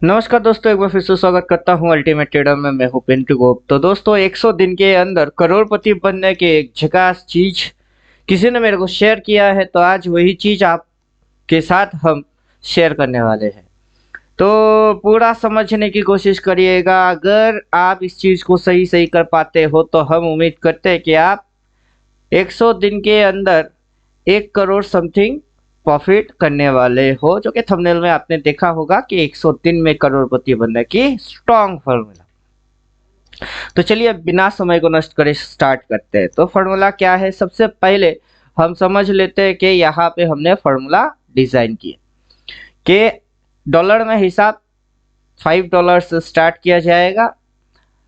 नमस्कार दोस्तों, एक बार फिर से स्वागत करता हूं अल्टीमेट ट्रेडर में। मैं हूं पिंटू गोप। तो दोस्तों, 100 दिन के अंदर करोड़पति बनने के एक झकास चीज किसी ने मेरे को शेयर किया है, तो आज वही चीज आपके साथ हम शेयर करने वाले हैं। तो पूरा समझने की कोशिश करिएगा। अगर आप इस चीज को सही सही कर पाते हो तो हम उम्मीद करते हैं कि आप 100 दिन के अंदर 1 करोड़ समथिंग प्रॉफिट करने वाले हो, जो कि थंबनेल में आपने देखा होगा कि 100 दिन में करोड़पति बनने की स्ट्रॉन्ग फॉर्मूला। तो चलिए बिना समय को नष्ट करे स्टार्ट करते हैं। तो फॉर्मूला क्या है, सबसे पहले हम समझ लेते हैं कि यहाँ पे हमने फॉर्मूला डिजाइन किया कि डॉलर में हिसाब $5 से स्टार्ट किया जाएगा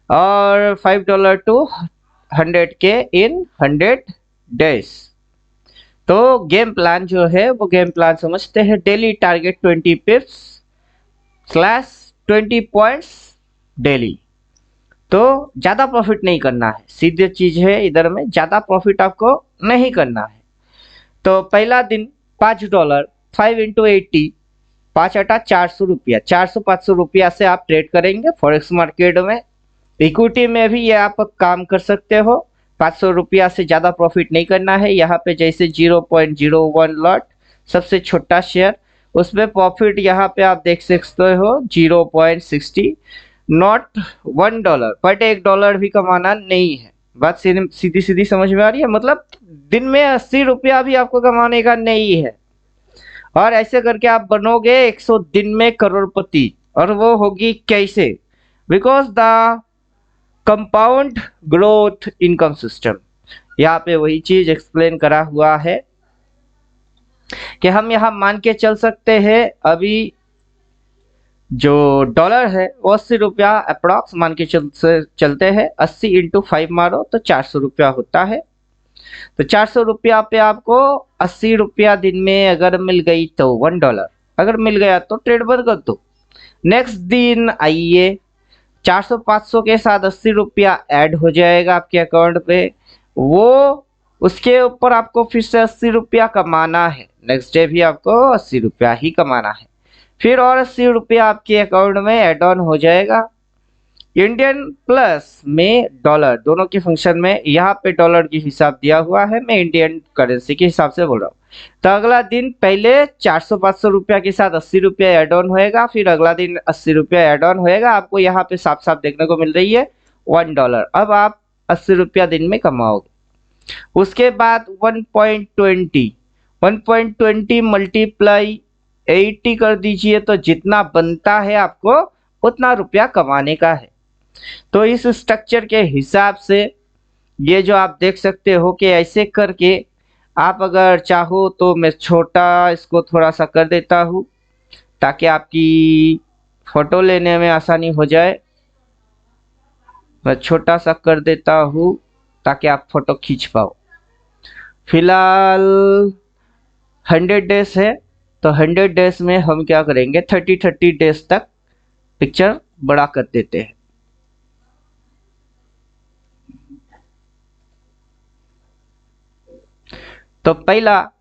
और $5 टू 100 के इन 100 डेज। तो गेम प्लान जो है वो गेम प्लान समझते हैं। Daily target 20 पिप्स slash 20 points daily. तो ज्यादा प्रॉफिट नहीं करना है, सीधी चीज है। इधर में ज्यादा प्रॉफिट आपको नहीं करना है। तो पहला दिन $5, 5 × 80, 5 × 8 400 रुपया, 400-500 रुपया से आप ट्रेड करेंगे फॉरेक्स मार्केट में। इक्विटी में भी ये आप काम कर सकते हो। 500 रुपया से ज्यादा प्रॉफिट नहीं करना है। यहाँ पे जैसे 0.01 लॉट सबसे छोटा शेयर, उसमें प्रॉफिट यहाँ पे आप देख सकते हो 0.60, नॉट $1, बट $1 भी कमाना नहीं है। बात सीधी सीधी समझ में आ रही है। मतलब दिन में 80 रुपया भी आपको कमाने का नहीं है। और ऐसे करके आप बनोगे 100 दिन में करोड़पति। और वो होगी कैसे? Because the compound growth income system. यहाँ पे वही चीज एक्सप्लेन करा हुआ है कि हम यहाँ मान के चल सकते हैं अभी जो डॉलर है वो 80 रुपया अप्रोक्स मान के चलते हैं। 80 × 5 मारो तो 400 रुपया होता है। तो 400 रुपया पे आपको 80 रुपया दिन में अगर मिल गई तो $1, अगर मिल गया तो ट्रेड बंद कर दो। नेक्स्ट दिन आइए, 400-500 के साथ 80 रुपया ऐड हो जाएगा आपके अकाउंट पे। वो उसके ऊपर आपको फिर से 80 रुपया कमाना है। नेक्स्ट डे भी आपको 80 रुपया ही कमाना है। फिर और 80 रुपया आपके अकाउंट में ऐड ऑन हो जाएगा। इंडियन प्लस में डॉलर दोनों के फंक्शन में, यहाँ पे डॉलर की हिसाब दिया हुआ है, मैं इंडियन करेंसी के हिसाब से बोल रहा हूँ। तो अगला दिन पहले 400-500 रुपया के साथ 80 रुपया एड ऑन होएगा, फिर अगला दिन 80 रुपया एड ऑन होएगा। आपको यहाँ पे साफ साफ देखने को मिल रही है $1। अब आप 80 रुपया दिन में कमाओगे। उसके बाद 1.20 मल्टीप्लाई 80 कर दीजिए, तो जितना बनता है आपको उतना रुपया कमाने का है। तो इस स्ट्रक्चर के हिसाब से ये जो आप देख सकते हो कि ऐसे करके आप अगर चाहो तो मैं छोटा इसको थोड़ा सा कर देता हूँ ताकि आपकी फोटो लेने में आसानी हो जाए। मैं छोटा सा कर देता हूँ ताकि आप फोटो खींच पाओ। फिलहाल 100 डेज है, तो 100 डेज में हम क्या करेंगे, 30 डेज तक पिक्चर बड़ा कर देते हैं। तो पहला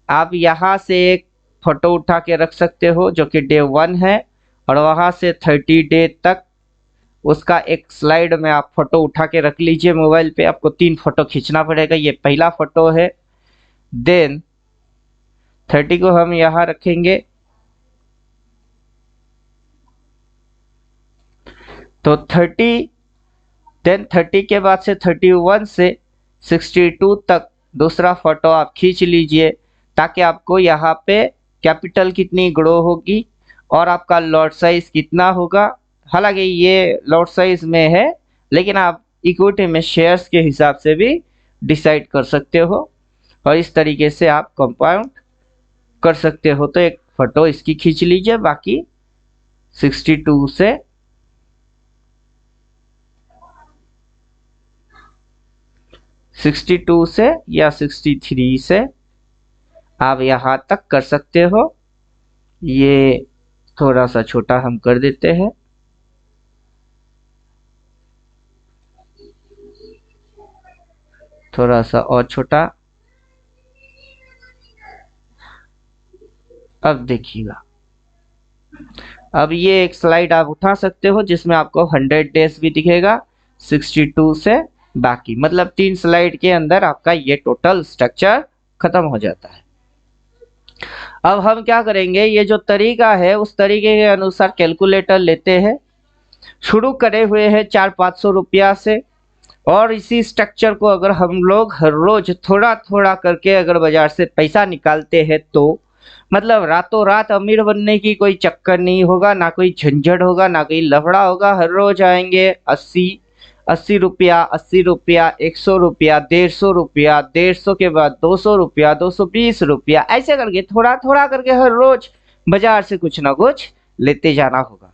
आप यहाँ से एक फोटो उठा के रख सकते हो जो कि डे 1 है, और वहां से 30 डे तक उसका एक स्लाइड में आप फोटो उठा के रख लीजिए। मोबाइल पे आपको 3 फोटो खींचना पड़ेगा। ये पहला फोटो है। देन 30 को हम यहाँ रखेंगे। तो 30, देन 30 के बाद से 31 से 62 तक दूसरा फोटो आप खींच लीजिए, ताकि आपको यहाँ पे कैपिटल कितनी ग्रो होगी और आपका लॉट साइज कितना होगा। हालांकि ये लॉट साइज में है, लेकिन आप इक्विटी में शेयर्स के हिसाब से भी डिसाइड कर सकते हो और इस तरीके से आप कंपाउंड कर सकते हो। तो एक फोटो इसकी खींच लीजिए। बाकी 62 से 62 से या 63 से आप यहाँ तक कर सकते हो। ये थोड़ा सा छोटा हम कर देते हैं। थोड़ा सा और छोटा। अब देखिएगा, अब ये एक स्लाइड आप उठा सकते हो जिसमें आपको 100 डेज भी दिखेगा 62 से बाकी, मतलब 3 स्लाइड के अंदर आपका ये टोटल स्ट्रक्चर खत्म हो जाता है। अब हम क्या करेंगे, ये जो तरीका है उस तरीके के अनुसार कैलकुलेटर लेते हैं। शुरू करे हुए हैं 400-500 रुपया से, और इसी स्ट्रक्चर को अगर हम लोग हर रोज थोड़ा थोड़ा करके अगर बाजार से पैसा निकालते हैं तो मतलब रातों रात अमीर बनने की कोई चक्कर नहीं होगा, ना कोई झंझट होगा, ना कोई लफड़ा होगा। हर रोज आएंगे 80 रुपया, 80 रुपया, 100 रुपया, 150 रुपया, 150 के बाद 200 रुपया, 220 रुपया, ऐसे करके थोड़ा थोड़ा करके हर रोज बाजार से कुछ ना कुछ लेते जाना होगा।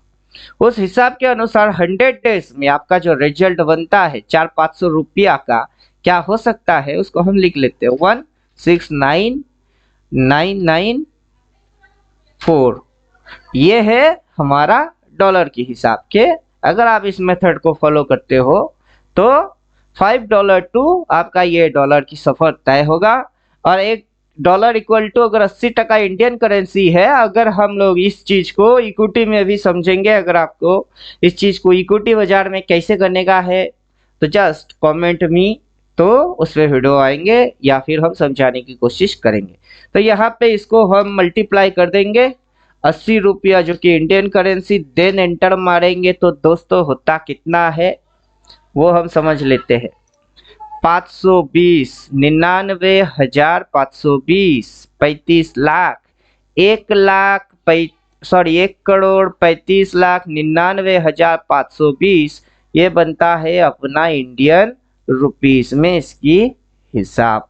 उस हिसाब के अनुसार 100 डेज में आपका जो रिजल्ट बनता है 400-500 रुपया का, क्या हो सकता है उसको हम लिख लेते हैं 169994। ये है हमारा डॉलर के हिसाब के। अगर आप इस मेथड को फॉलो करते हो तो $5 टू आपका ये डॉलर की सफर तय होगा। और एक डॉलर इक्वल टू अगर 80% इंडियन करेंसी है, अगर हम लोग इस चीज को इक्विटी में भी समझेंगे, अगर आपको इस चीज को इक्विटी बाजार में कैसे करने का है तो जस्ट कमेंट मी, तो उस पर वीडियो आएंगे या फिर हम समझाने की कोशिश करेंगे। तो यहाँ पे इसको हम मल्टीप्लाई कर देंगे 80 रुपया जो कि इंडियन करेंसी, देन एंटर मारेंगे तो दोस्तों होता कितना है वो हम समझ लेते हैं। 520, 99,520, 35 लाख, 1,35,99,520 ये बनता है अपना इंडियन रुपीस में इसकी हिसाब।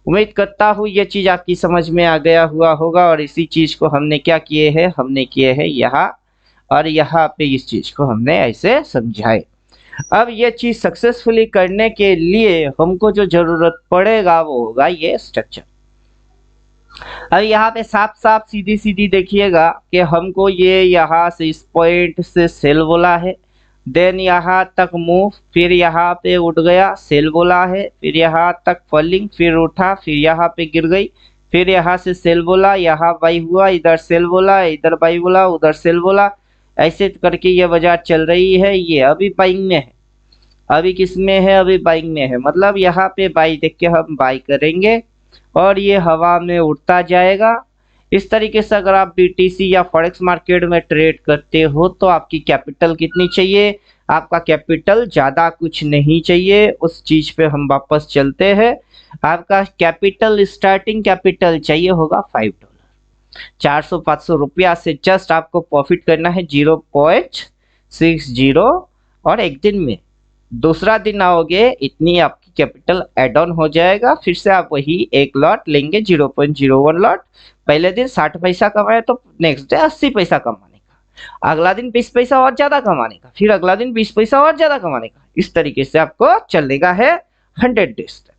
उम्मीद करता हूँ ये चीज आपकी समझ में आ गया हुआ होगा। और इसी चीज को हमने क्या किए हैं, हमने किए हैं यहाँ और यहाँ पे इस चीज को हमने ऐसे समझाए। अब ये चीज सक्सेसफुली करने के लिए हमको जो जरूरत पड़ेगा वो होगा ये स्ट्रक्चर। अब यहाँ पे साफ साफ सीधी सीधी देखिएगा कि हमको ये यहाँ से इस पॉइंट से सेल बोला है, देन यहाँ तक मूव, फिर यहाँ पे उठ गया सेल बोला है, फिर यहाँ तक फॉलिंग, फिर उठा, फिर यहाँ पे गिर गई, फिर यहाँ से सेल बोला, यहाँ बाई हुआ, इधर सेल बोला, इधर बाई बोला, उधर सेल बोला, ऐसे करके ये बाजार चल रही है। ये अभी बाइंग में है, अभी किस में है, अभी बाइंग में है, मतलब यहाँ पे बाई देख के हम बाई करेंगे और ये हवा में उड़ता जाएगा। इस तरीके से अगर आप बीटीसी या फॉरेक्स मार्केट में ट्रेड करते हो तो आपकी कैपिटल कितनी चाहिए, आपका कैपिटल ज़्यादा कुछ नहीं चाहिए। उस चीज़ पे हम वापस चलते हैं। आपका कैपिटल, स्टार्टिंग कैपिटल चाहिए होगा $5। 400-500 रुपया से जस्ट आपको प्रॉफिट करना है 0.60, और एक दिन में दूसरा दिन आओगे इतनी आपकी कैपिटल एड ऑन हो जाएगा। फिर से आप वही एक लॉट लेंगे 0.01 लॉट। पहले दिन 60 पैसा कमाए तो नेक्स्ट डे 80 पैसा कमाने का, अगला दिन 20 पैसा और ज्यादा कमाने का, फिर अगला दिन 20 पैसा और ज्यादा कमाने का। इस तरीके से आपको चलेगा है 100 डेज तक।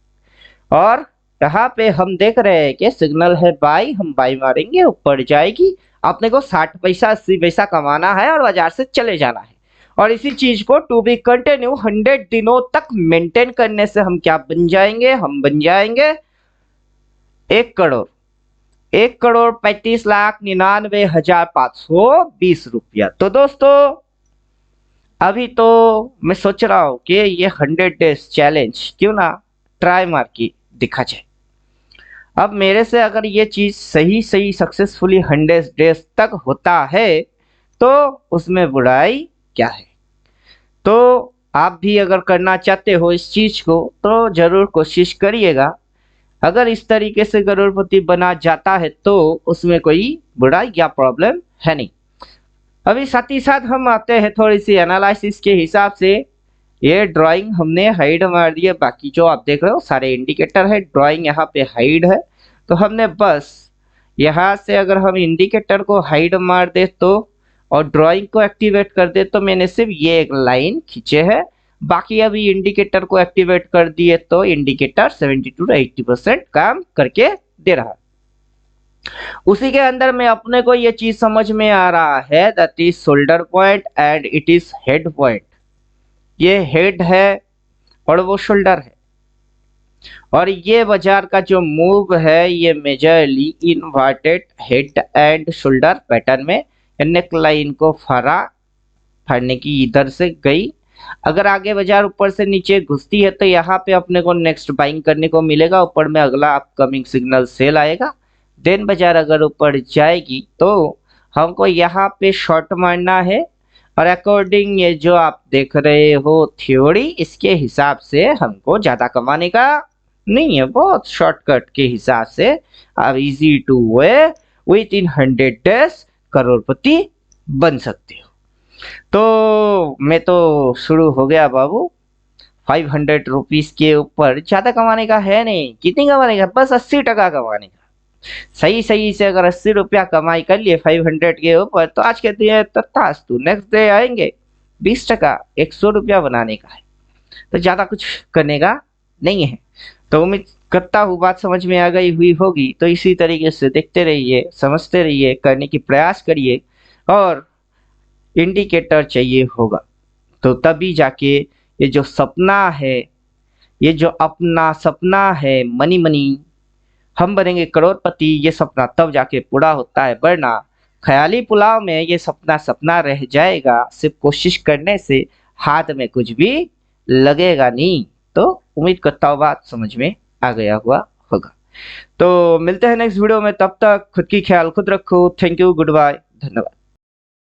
और यहाँ पे हम देख रहे हैं कि सिग्नल है बाई, हम बाई मारेंगे, ऊपर जाएगी। अपने को 60 पैसा 80 पैसा कमाना है और बाजार से चले जाना है। और इसी चीज को टू बी कंटिन्यू 100 दिनों तक मेंटेन करने से हम क्या बन जाएंगे, हम बन जाएंगे 1 करोड़ 1,35,99,520 रुपया। तो दोस्तों अभी तो मैं सोच रहा हूं कि ये 100 डेज चैलेंज क्यों ना ट्राई मार के दिखा जाए। अब मेरे से अगर ये चीज सही सही सक्सेसफुली 100 डेज तक होता है तो उसमें बुराई क्या है। तो आप भी अगर करना चाहते हो इस चीज को तो जरूर कोशिश करिएगा। अगर इस तरीके से करोड़पति बना जाता है तो उसमें कोई बुराई या प्रॉब्लम है नहीं। अभी साथ ही साथ हम आते हैं थोड़ी सी एनालिसिस के हिसाब से। ये ड्राइंग हमने हाइड मार दी है, बाकी जो आप देख रहे हो सारे इंडिकेटर है, ड्राइंग यहाँ पे हाइड है। तो हमने बस यहाँ से अगर हम इंडिकेटर को हाइड मार दे तो और ड्राइंग को एक्टिवेट कर दे तो मैंने सिर्फ ये एक लाइन खींचे है। बाकी अभी इंडिकेटर को एक्टिवेट कर दिए तो इंडिकेटर 70 to 80% काम करके दे रहा है। उसी के अंदर में अपने को ये चीज समझ में आ रहा है, that is shoulder point and it is head point. ये हेड है और वो शोल्डर है। और ये बाजार का जो मूव है ये majorly inverted head and shoulder pattern में नेक लाइन को फाड़ने की इधर से गई। अगर आगे बाजार ऊपर से नीचे घुसती है तो यहाँ पे अपने को नेक्स्ट बाइंग करने को मिलेगा, ऊपर में अगला अपकमिंग सिग्नल सेल आएगा। देन बाजार अगर ऊपर जाएगी तो हमको यहाँ पे शॉर्ट मारना है, और अकॉर्डिंग ये जो आप देख रहे हो थ्योरी, इसके हिसाब से हमको ज्यादा कमाने का नहीं है, बहुत शॉर्टकट के हिसाब से आप easy to way with in 100 days करोड़पति बन सकते हो। तो मैं तो शुरू हो गया बाबू। 500 रुपीज के ऊपर ज्यादा कमाने का है नहीं। कितनी कमाने का? बस 80% कमाने का। सही सही से अगर 80 रुपया कमाई कर लिए 500 के ऊपर, तो आज के दिन तथास्तु नेक्स्ट डे आएंगे 20%, 100 रुपया बनाने का है। तो ज्यादा कुछ करने का नहीं है। तो उम्मीद करता हूँ बात समझ में आ गई हुई होगी। तो इसी तरीके से देखते रहिए, समझते रहिए, करने की प्रयास करिए, और इंडिकेटर चाहिए होगा तो तभी जाके ये जो सपना है, ये जो अपना सपना है मनी मनी, हम बनेंगे करोड़पति, ये सपना तब जाके पूरा होता है। वरना ख्याली पुलाव में ये सपना सपना रह जाएगा। सिर्फ कोशिश करने से हाथ में कुछ भी लगेगा नहीं। तो उम्मीद करता हूँ बात समझ में आ गया हुआ होगा। तो मिलते हैं नेक्स्ट वीडियो में, तब तक खुद की ख्याल खुद रखो। थैंक यू, गुड बाय, धन्यवाद।